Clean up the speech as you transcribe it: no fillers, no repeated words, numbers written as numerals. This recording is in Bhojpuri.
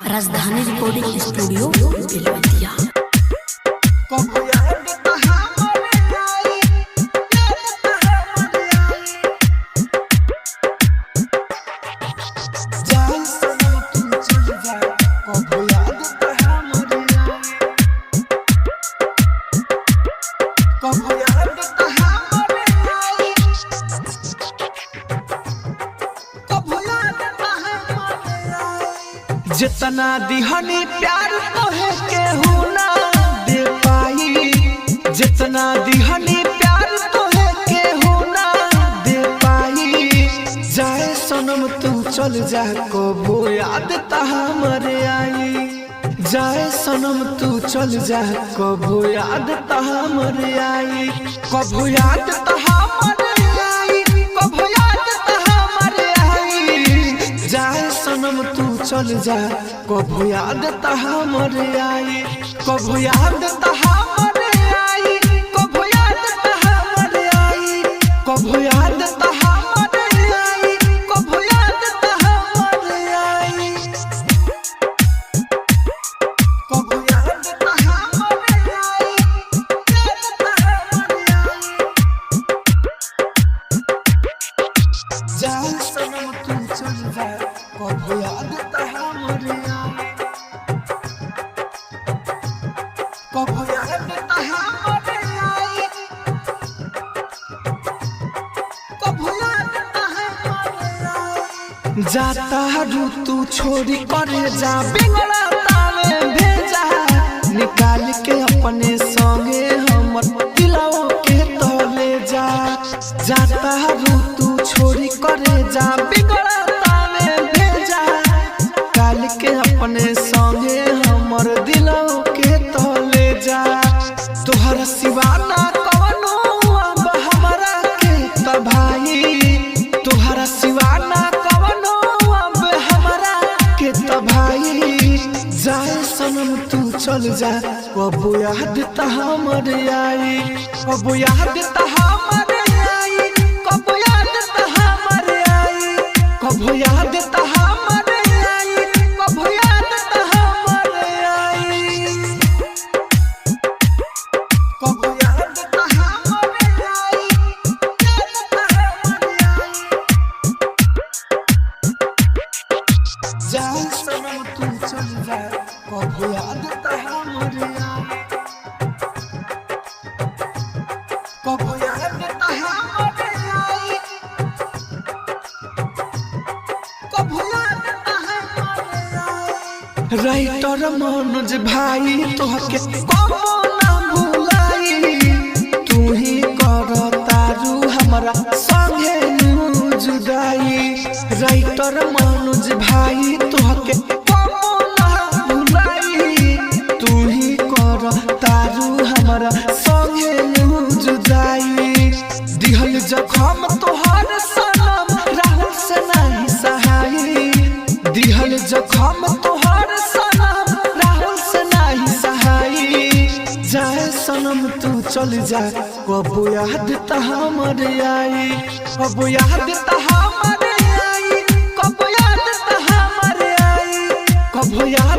राजधानी रिकॉर्डिंग स्टूडियो बेलवतिया। जितना दिहनी प्यार तोहे केहू ना दे पाई, जितना दिहनी प्यार तोहे केहू ना दे पाई। जाए सनम तू चल जा कबो याद हमर आई, जाए सनम तू चल जा कबो याद हमर आई, कबो याद हमर आई, कबो याद हमर आई। जाए सनम तू चल जा कबो याद हमर आई, कबो याद हमर आई, कबो याद हमर आई, कबो याद हमर आई, कबो याद हमर आई, कबो याद हमर आई, जाए सनम तू चल जा कबो याद हमर आई, कबो याद हमर आई, कबो याद हमर आई। जाता रू तू छोड़ी करे जा बिगड़ा तावे भेजा, निकाल के अपने संगे हमर दिलवा के तले जा। जाता रू तू छोड़ी करे जा बिगड़ा तावे भेजा, काल के अपने संगे हमर दिलवा के तले जा। तोहर सिवा ना कवनो अब हमरा के त भाई, तोहर सिवा ना कवनो अब हमरा के त भाई। जाए सनम तू चल जा कबो याद हमर आई, कबो याद हमर आई, कबो याद हमर आई, कबो याद हमर आई, कबो याद हमर आई, कबो याद हमर आई, जाए सनम तू चल जा कबो याद हमर आई, कबो याद हमर आई, कबो याद हमर आई। राइटर मनोज भाई तोहके कबो ना भुलाई, तू ही कर तारू हमरा संगे जुदाई। राइटर मनोज भाई तोहके कबो ना भुलाई, तू ही कर तारू हमरा संगे जुदाई। दिहल जखम तोहर सनम राहुल से नहीं सहाई, दिहल जखम तोहर सनम राहुल से नहीं सहाई। जाए सनम तू चल जा कबो याद हमर आई, कबो याद हमर आई, कबो याद हमर आई, कबो याद